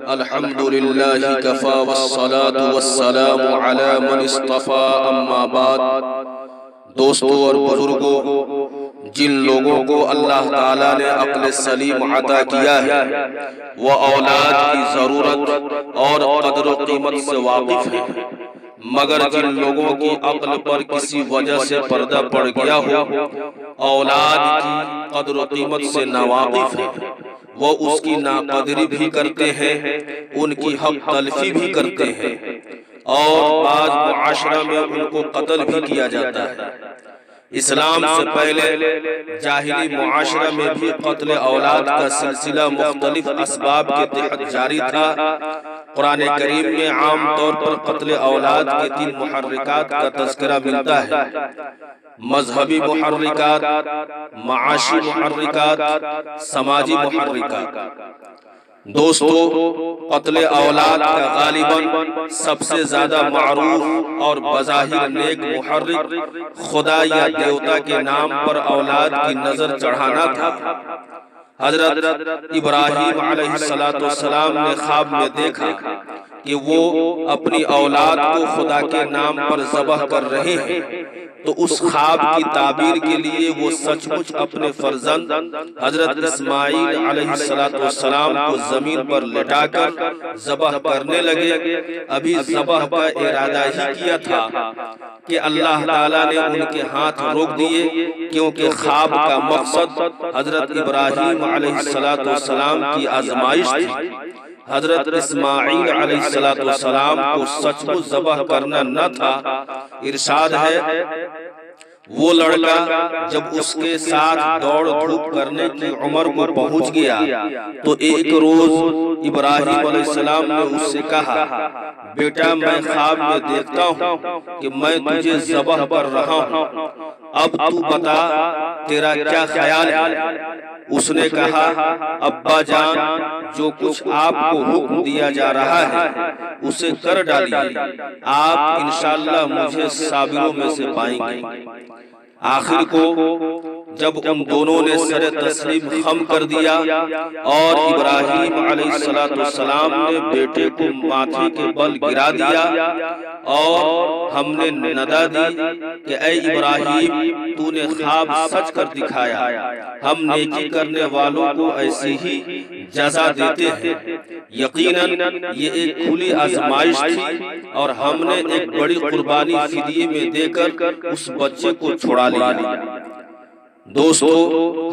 الحمدللہ کفا والصلاة والسلام علی من اصطفیٰ اما بعد۔ دوستو اور بزرگوں، جن لوگوں کو اللہ تعالیٰ نے عقل سلیم عطا کیا ہے وہ اولاد کی ضرورت اور قدر و قیمت سے واقف ہیں، مگر جن لوگوں کی عقل پر کسی وجہ سے پردہ پڑ گیا ہو، اولاد کی قدر و قیمت سے ناواقف ہیں، وہ اس کی ناقدری بھی کرتے ہیں، ان کی حق تلفی بھی کرتے ہیں، اور بعض معاشرہ میں ان کو قتل بھی کیا جاتا ہے۔ اسلام سے پہلے جاہلی معاشرہ میں بھی قتل اولاد کا سلسلہ مختلف اسباب کے تحت جاری تھا۔ قرآن کریم میں عام طور پر قتل اولاد کے 3 محرکات کا تذکرہ ملتا ہے: مذہبی محرکات، معاشی محرکات، سماجی محرکات۔ دوستو، قتل اولاد کا غالباً سب سے زیادہ معروف اور بظاہر نیک محرک خدا یا دیوتا کے نام پر اولاد کی نظر چڑھانا تھا۔ حضرت ابراہیم علیہ السلام نے خواب میں دیکھا کہ وہ اپنی اولاد کو خدا کے نام پر ذبح کر رہے ہیں، تو اس خواب کی تعبیر کے لیے وہ سچ مچ اپنے فرزند حضرت اسماعیل علیہ السلام کو زمین پر لٹا کر ذبح کرنے لگے۔ ابھی ذبح کا ارادہ ہی کیا تھا کہ اللہ تعالیٰ نے ان کے ہاتھ روک دیے، کیونکہ خواب کا مقصد حضرت ابراہیم علیہ السلام کی آزمائش تھی۔ حضرت اسماعیل علیہ السلام کو سچ مچ ذبح کرنا نہ تھا۔ ارشاد ہے، وہ لڑکا جب اس کے ساتھ دوڑ دھوپ کرنے کی عمر کو پہنچ گیا تو ایک روز ابراہیم علیہ السلام نے اس سے کہا، بیٹا میں خواب میں دیکھتا ہوں کہ میں تجھے ذبح کر رہا ہوں، اب تو بتا تیرا کیا خیال ہے؟ اس نے کہا، ابا جان، جو کچھ آپ کو حکم دیا جا رہا ہے اسے کر ڈالیے، آپ انشاءاللہ مجھے صابروں میں سے پائیں گے۔ آخر کو جب ان دونوں نے سر تسلیم خم کر دیا اور ابراہیم علیہ السلام نے بیٹے کو ماتھے کے بل گرا دیا اور ہم نے ندا دی کہ اے ابراہیم، تو نے خواب سچ کر دکھایا، ہم نیکی کرنے والوں کو ایسی ہی جزا دیتے ہیں۔ یقیناً یہ ایک کھلی آزمائش تھی اور ہم نے ایک بڑی قربانی فدیے میں دے کر اس بچے کو چھڑا لیا۔ دوستو،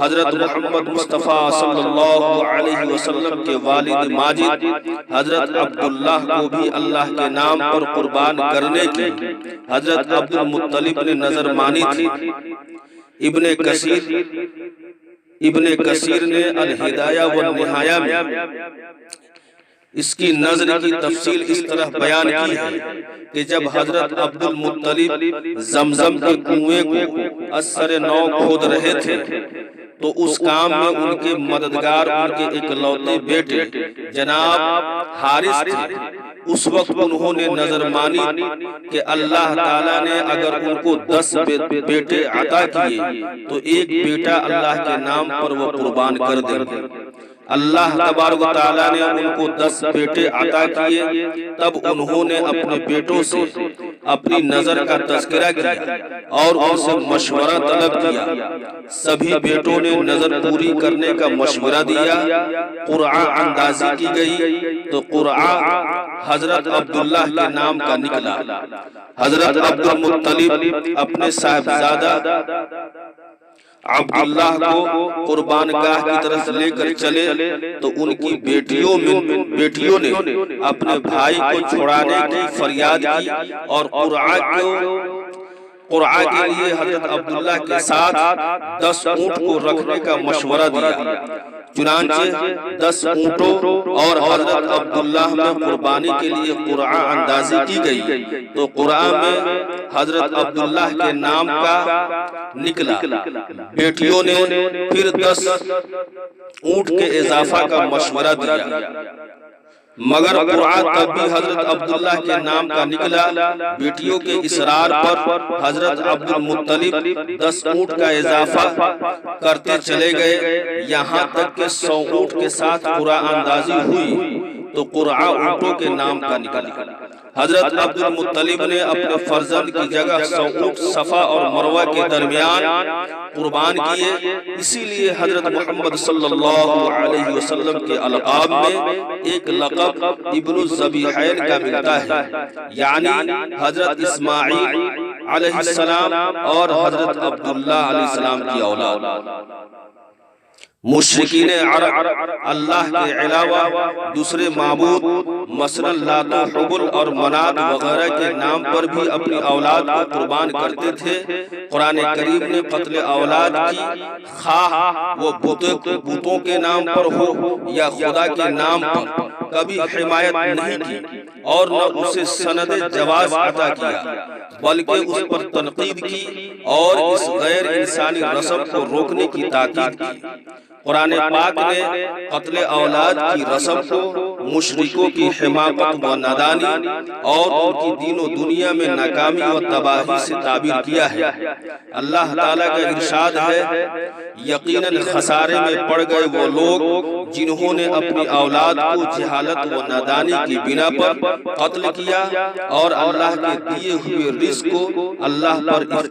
حضرت محمد مصطفیٰ صلی اللہ علیہ وسلم کے والد ماجد حضرت عبداللہ کو بھی اللہ کے نام پر قربان کرنے کی حضرت عبد المطلب نے نظر مانی تھی۔ ابن کثیر نے الہدایہ والنہایہ میں اس کی نظر کی تفصیل اس طرح بیان کی ہے کہ جب حضرت عبد المطلب زمزم کے کنویں کو اثر نو کھود رہے تھے تو اس کام میں ان کے مددگار ان کے اکلوتے بیٹے جناب حارث تھے۔ اس وقت انہوں نے نظر مانی کہ اللہ تعالیٰ نے اگر ان کو 10 بیٹے عطا کیے تو ایک بیٹا اللہ کے نام پر وہ قربان کر دیں گے۔ اللہ تبارک و تعالیٰ نے ان کو 10 بیٹے عطا کیے، تب انہوں نے اپنے بیٹوں سے اپنی نظر کا تذکرہ کیا اور ان سے مشورہ طلب کیا۔ سبھی بیٹوں نے نظر پوری کرنے کا مشورہ دیا۔ قرعہ اندازی کی گئی تو قرعہ حضرت عبداللہ کے نام کا نکلا۔ حضرت عبد المطلب اپنے صاحبزادہ عبداللہ کو قربان گاہ کی طرف لے کر چلے تو ان کی بیٹیوں نے اپنے بھائی کو چھڑانے کی فریاد کی اور قرعہ کے لیے حضرت عبداللہ کے ساتھ 10 اونٹ کو رکھنے کا مشورہ دیا۔ چنانچہ 10 اونٹوں اور حضرت عبداللہ میں قربانی کے لیے قرعہ اندازی کی گئی تو قرعہ میں حضرت عبداللہ کے نام کا نکلا۔ بیٹیوں نے پھر 10 اونٹ کے اضافہ کا مشورہ دیا۔ مگر قرعہ تب بھی حضرت عبداللہ کے نام کا نکلا۔ بیٹیوں کے اصرار پر حضرت عبد المطلب 10 اونٹ کا اضافہ کرتے چلے گئے، یہاں تک کہ 100 اونٹ کے ساتھ قرعہ اندازی ہوئی تو قرعہ اونٹوں کے نام کا نکلا۔ حضرت عبد المطلب نے اپنے فرزند کی جگہ 100 اونٹ صفا اور مروہ کے درمیان قربان کیے۔ اسی لیے حضرت محمد صلی اللہ علیہ وسلم کے القاب میں ایک لقب ابن الذبیحین کا ملتا ہے، یعنی حضرت اسماعیل علیہ السلام اور حضرت عبداللہ علیہ السلام کی اولاد۔ مشرکین عرب اللہ کے علاوہ دوسرے معبود مثلا لات و حبل اور منات وغیرہ کے نام پر بھی اپنی اولاد کو قربان کرتے تھے۔ قرآن کریم نے قتل اولاد کی خواہ وہ بتوں کے نام پر ہو یا خدا کے نام پر کبھی حمایت نہیں کی اور نہ اسے سند جواز عطا کیا، بلکہ اس پر تنقید کی اور اس غیر انسانی رسم کو روکنے کی تاکید کی۔ قرآن پاک نے قتل اولاد کی رسم کو مشرکوں کی حماقت و نادانی اور ان کی دین و دنیا میں ناکامی و تباہی سے تعبیر کیا ہے۔ اللہ تعالیٰ کا ارشاد ہے، یقیناً خسارے میں پڑ گئے وہ لوگ جنہوں نے اپنی اولاد کو جہالت و نادانی کی بنا پر قتل کیا اور اللہ کے دیے ہوئے رزق کو اللہ پر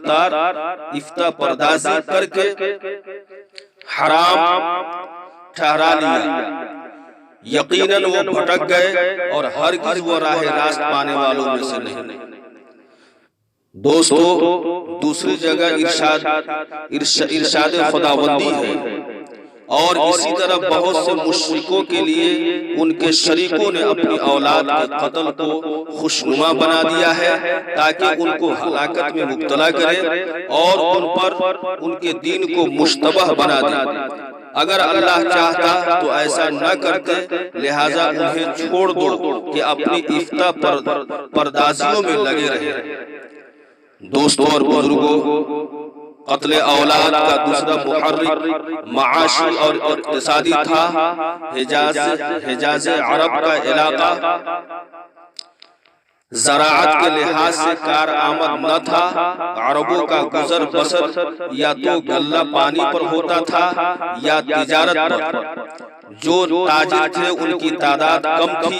افتاء پردازی کر کے حرام ٹھہرا لیا۔ یقیناً وہ بھٹک گئے اور ہرگز وہ راہ راست پانے والوں میں سے نہیں۔ دوستو، دوسری جگہ ارشاد خداوندی ہے، اور اسی طرح بہت سے مشرکوں کے لیے ان کے شریکوں نے اپنی اولاد کے قتل کو خوشنما بنا دیا ہے تاکہ ان کو ہلاکت میں مبتلا کرے اور ان پر ان کے دین کو مشتبہ بنا دے۔ اگر اللہ چاہتا تو ایسا نہ کرتے، لہٰذا انہیں چھوڑ دو کہ اپنی افتاء پردازیوں میں لگے رہے۔ دوستوں اور بزرگوں، قتل اولاد کا دوسرا محرک معاشی اور اقتصادی تھا۔ حجاز عرب کا علاقہ زراعت کے لحاظ سے کارآمد نہ تھا۔ عربوں کا گزر بسر یا تو غلہ پانی پر ہوتا تھا یا تجارت پر۔ جو تاجر تھے ان کی تعداد کم تھی،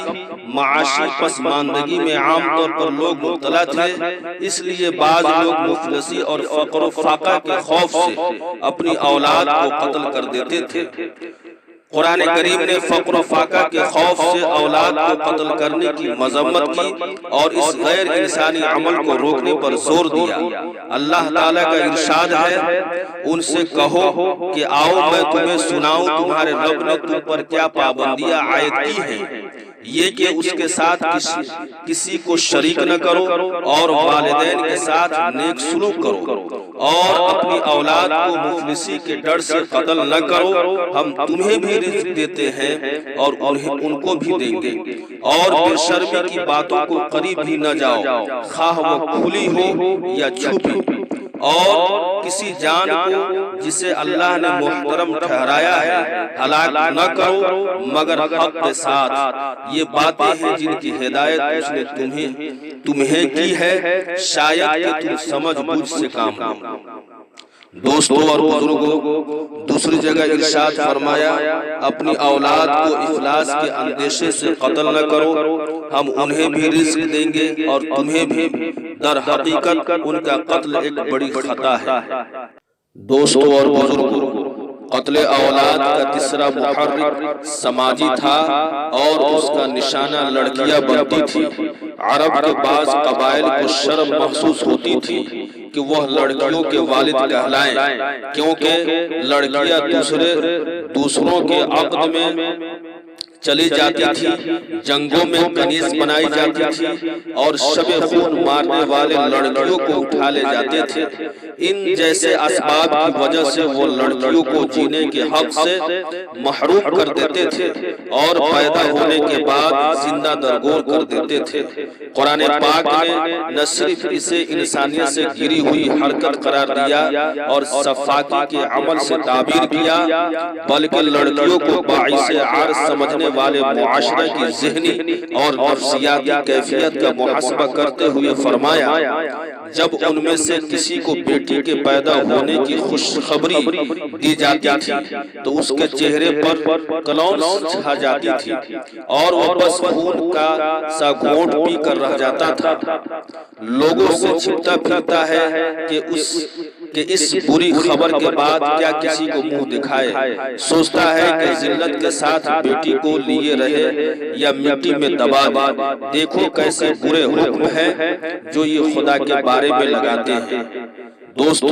معاشی پسماندگی میں عام طور پر لوگ مبتلا تھے، اس لیے بعض لوگ مفلسی اور فقر و فاقہ کے خوف سے اپنی اولاد کو قتل کر دیتے تھے۔ قرآن کریم نے فقر و فاقہ کے خوف سے اولاد کو قتل کرنے کی مذمت کی اور اس غیر انسانی عمل کو روکنے پر زور دیا۔ اللہ تعالیٰ کا ارشاد ہے، ان سے کہو کہ آؤ میں تمہیں سناؤں تمہارے رب نے تم پر کیا پابندیاں عائد کی ہیں، یہ کہ اس کے ساتھ کسی کو شریک نہ کرو اور والدین کے ساتھ نیک سلوک کرو اور اپنی اولاد کو مفلسی کے ڈر سے قتل نہ کرو، ہم تمہیں بھی رزق دیتے ہیں اور ان کو بھی دیں گے، اور بے شرمی کی باتوں کو قریب بھی نہ جاؤ، خواہ وہ کھلی ہو یا چھپی، اور کسی جان کو جسے اللہ نے محترم ٹھہرایا ہے ہلاک نہ کرو مگر حق کے ساتھ۔ یہ باتیں ہیں جن کی ہدایت اس نے تمہیں کی ہے، شاید کہ تم سمجھ بوجھ سے کام لو۔ دوستوں اور بزرگوں، دوسری جگہ ارشاد فرمایا، اپنی اولاد کو افلاس کے اندیشے سے قتل نہ کرو، ہم انہیں بھی رزق دیں گے اور تمہیں بھی۔ در حقیقت ان کا قتل ایک بڑی خطا ہے۔ دوستوں اور بزرگوں، قتل اولاد کا تیسرا محرک سماجی تھا اور اس کا نشانہ لڑکیاں بنتی تھی۔ عرب کے بعض قبائل کو شرم محسوس ہوتی تھی کہ وہ لڑکیوں کے والد کہلائیں، کیونکہ لڑکیاں دوسروں کے عقد میں چلی جاتی تھی، جنگوں میں کنیز بنائی جاتی تھی اور شب خون مارنے والے لڑکیوں کو اٹھا لے جاتے تھے۔ ان جیسے اسباب کی وجہ سے وہ لڑکیوں کو جینے کے حق سے محروم کر دیتے تھے اور پیدا ہونے کے بعد زندہ درگور کر دیتے تھے۔ قرآن پاک نے نہ صرف اسے انسانیت سے گری ہوئی حرکت قرار دیا اور صفاقی کے عمل سے تعبیر کیا، بلکہ لڑکیوں کو باعث عار سمجھنے والے معاشرہ کی ذہنی اور نفسیاتی کیفیت کا محاسبہ کرتے ہوئے فرمایا، جب ان میں سے کسی کو بیٹی کے پیدا ہونے کی خوشخبری دی جاتی تھی تو اس کے چہرے پر کلون چھا جاتی تھی اور وہ بس خون کا سا گھونٹ پی کر رہ جاتا تھا۔ لوگوں سے چھپتا پھرتا ہے کہ اس بری خبر کے بعد کیا کسی کو منہ دکھائے، سوچتا ہے کہ ذلت کے ساتھ بیٹی کو لیے رہے یا مٹی میں دبا دے۔ دیکھو کیسے برے حکم ہیں جو یہ خدا کے بارے میں لگاتے ہیں۔ دوستو،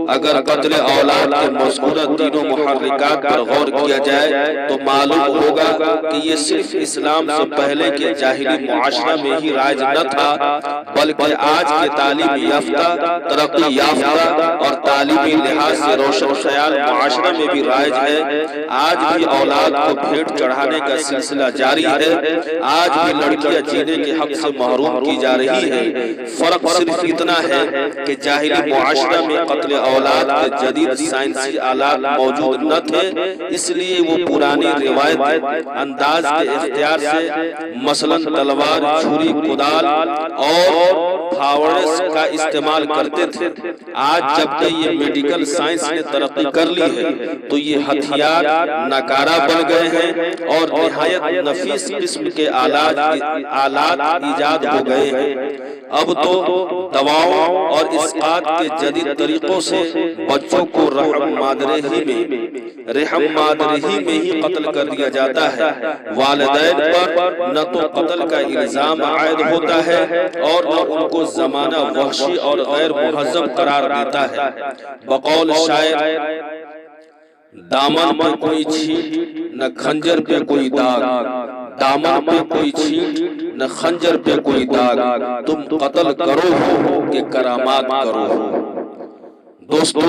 اگر قتل اولاد کے مذکورہ تینوں محرکات پر غور کیا جائے تو معلوم ہوگا کہ یہ صرف اسلام سے پہلے کے جاہلی معاشرہ میں ہی رائج نہ تھا، بلکہ آج کے تعلیم یافتہ، ترقی یافتہ اور تعلیمی لحاظ سے روشن خیال معاشرہ میں بھی رائج ہے۔ آج بھی اولاد کو بھیٹ چڑھانے کا سلسلہ جاری ہے، آج بھی لڑکیاں جینے کے حق سے محروم کی جا رہی ہیں۔ فرق صرف اتنا ہے کہ جاہلی معاشرہ میں قتل اولاد کے جدید سائنسی آلات موجود نہ تھے، اس لیے وہ پرانی روایتی انداز کے اختیار سے مثلا تلوار، چھری، کدال اور پھاوڑے کا استعمال کرتے تھے۔ آج جبکہ یہ میڈیکل سائنس نے ترقی کر لی ہے تو یہ ہتھیار ناکارہ بن گئے ہیں اور نہایت نفیس قسم کے آلات ایجاد ہو گئے ہیں۔ اب تو دواؤں اور اسقاط کے جدید طریقوں سے بچوں کو رحم مادرہی میں ہی قتل کر دیا جاتا ہے۔ والدین پر نہ تو قتل کا الزام عائد ہوتا ہے اور نہ ان کو زمانہ وحشی اور غیر مہذب قرار دیتا ہے۔ بقول شاعر، دامن پر کوئی چھینٹ نہ خنجر پہ کوئی داغ، دامن پہ کوئی چھینٹ نہ خنجر پہ کوئی داغ، تم قتل کرو ہو کہ کرامات کرو ہو۔ دوستو،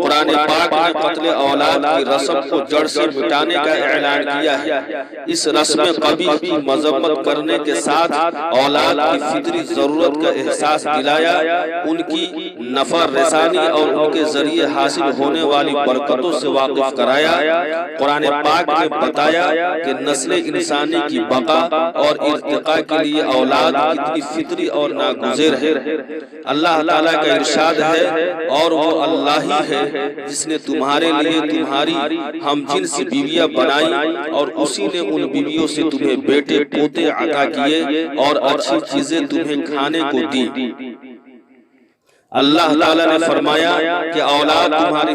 قرآن پاک نے قتل اولاد کی رسم کو جڑ سے مٹانے کا اعلان کیا ہے۔ اس رسم قبیح کی مذمت کرنے کے ساتھ اولاد کی فطری ضرورت کا احساس دلایا، ان کی نفع رسانی اور ان کے ذریعے حاصل ہونے والی برکتوں سے واقف کرایا۔ قرآن پاک نے بتایا کہ نسل انسانی کی بقا اور ارتقاء کے لیے اولاد کتنی فطری اور ناگزیر ہے۔ اللہ تعالیٰ کا ارشاد ہے، اور وہ اللہ ہی ہے جس نے تمہارے لیے تمہاری ہم جنس بیویاں بنائی اور اسی نے ان بیویوں سے تمہیں بیٹے پوتے عطا کیے اور اچھی چیزیں تمہیں کھانے کو دی۔ اللہ تعالیٰ نے فرمایا کہ اولاد تمہاری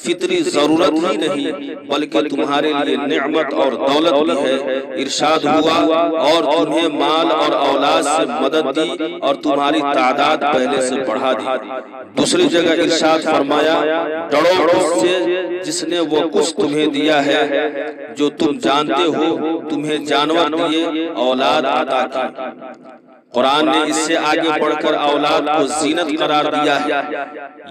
فطری ضرورت ہی نہیں بلکہ تمہارے لیے نعمت اور دولت بھی ہے۔ ارشاد ہوا، اور تمہیں مال اور اولاد سے مدد دی اور تمہاری تعداد پہلے سے بڑھا دی۔ دوسری جگہ ارشاد فرمایا، ڈرو اس سے جس نے وہ کچھ تمہیں دیا ہے جو تم جانتے ہو، تمہیں جانور دیے، اولاد عطا کی۔ قرآن نے اس سے آگے بڑھ کر اولاد کو زینت قرار دیا ہے،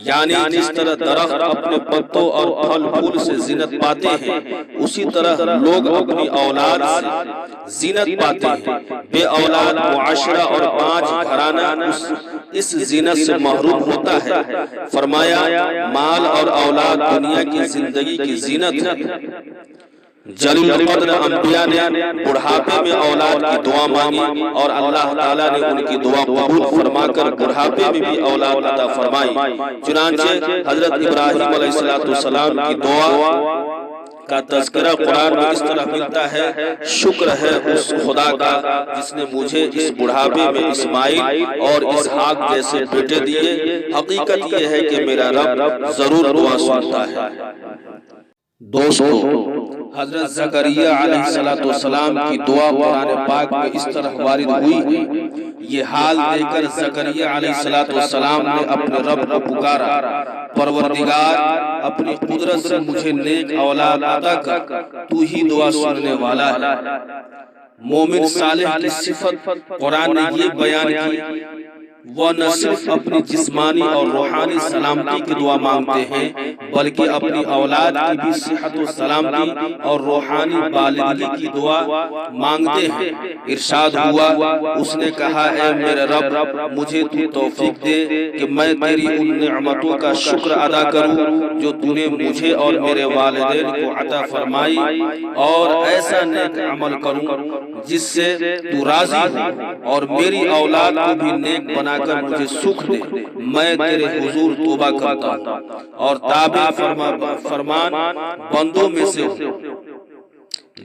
یعنی جس طرح درخت اپنے پتوں اور پھل پھول سے زینت پاتے ہیں، اسی طرح لوگ اپنی اولاد سے زینت پاتے ہیں۔ بے اولاد معاشرہ اور پانچ گھرانہ اس زینت سے محروم ہوتا ہے۔ فرمایا، مال اور اولاد دنیا کی زندگی کی زینت ہے۔ جلیل القدر انبیاء نے بڑھاپے میں اولاد کی دعا مانگی اور اللہ تعالیٰ نے ان کی دعا قبول فرما کر بڑھاپے میں بھی اولاد عطا فرمائی۔ چنانچہ حضرت ابراہیم علیہ السلام کی دعا کا تذکرہ قرآن میں اس طرح ملتا ہے، شکر ہے اس خدا کا جس نے مجھے اس بڑھاپے میں اسماعیل اور اسحاق جیسے بیٹے دیے۔ حقیقت یہ ہے کہ میرا رب ضرور دعا سنتا ہے۔ دوستو، حضرت زکریا علیہ السلام کی دعا قرآن پاک میں اس طرح وارد ہوئی۔ یہ حال دے کر زکریا علیہ السلام نے اپنے رب کو پکارا، پروردگار، اپنی قدرت سے مجھے نیک اولاد عطا کر، تو ہی دعا سننے والا ہے۔ مومن صالح کی صفت قرآن نے یہ بیان کی، وہ نہ صرف اپنی جسمانی اور روحانی سلامتی کی دعا مانگتے ہیں بلکہ اپنی اولاد کی بھی صحت و سلامتی اور روحانی بالغی کی دعا مانگتے ہیں۔ ارشاد ہوا، اس نے کہا اے میرے رب مجھے تو توفیق دے کہ میں تیری ان نعمتوں کا شکر ادا کروں جو تو نے مجھے اور میرے والدین کو عطا فرمائی، اور ایسا نیک عمل کروں جس سے تو راضی ہو، اور میری اولاد کو بھی نیک بنا کر مجھے سکھ دے۔ میں تیرے حضور توبہ کرتا ہوں اور تابع فرمان بندوں میں سے ہوں۔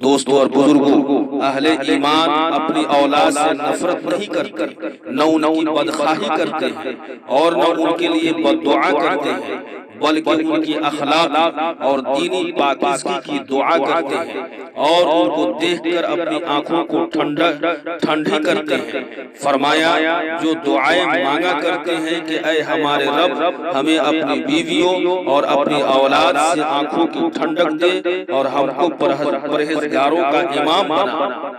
دوستو اور بزرگوں، اہل ایمان اپنی اولاد سے نفرت نہیں کرتے، نہ ان کی بدخواہی کرتے ہیں اور نہ ان کے لیے بد دعا کرتے ہیں، بلکہ ان کی اخلاق اور دینی پاکیزگی کی دعا کرتے ہیں اور ان کو دیکھ کر اپنی آنکھوں کو ٹھنڈی کرتے ہیں۔ فرمایا، جو دعائیں مانگا کرتے ہیں کہ اے ہمارے رب ہمیں اپنی بیویوں اور اپنی اولاد سے آنکھوں کی ٹھنڈک دے اور ہم کو پرہیزگاروں کا امام بنا۔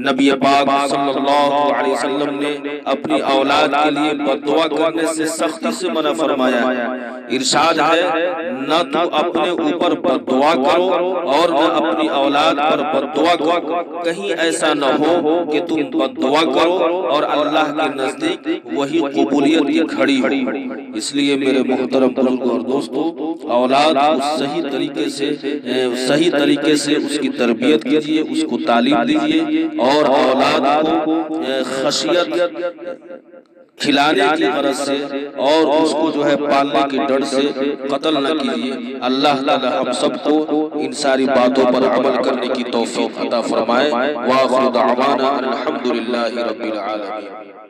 نبی پاک صلی اللہ علیہ وسلم نے اپنی اولاد کے لیے بد دعا کرنے سے سختی سے منع فرمایا ہے۔ ارشاد ہے، نہ تو اپنے اوپر بد دعا کرو اور نہ اپنی اولاد پر بد دعا کرو، کہیں ایسا نہ ہو کہ تم بد دعا کرو اور اللہ کے نزدیک وہی قبولیت کی گھڑی ہو۔ اس لیے میرے محترم بزرگوں اور دوستو، اولاد کو صحیح طریقے سے اس کی تربیت کیجئے، اس کو تعلیم دیجئے، اور اولاد کو خشیت کھلانے کی غرض سے اور اس کو جو ہے پالنے کے ڈر سے قتل نہ کیجیے۔ اللہ تعالی ہم سب کو ان ساری باتوں پر عمل کرنے کی توفیق عطا فرمائے۔ وآخر دعوانا الحمدللہ رب العالمین۔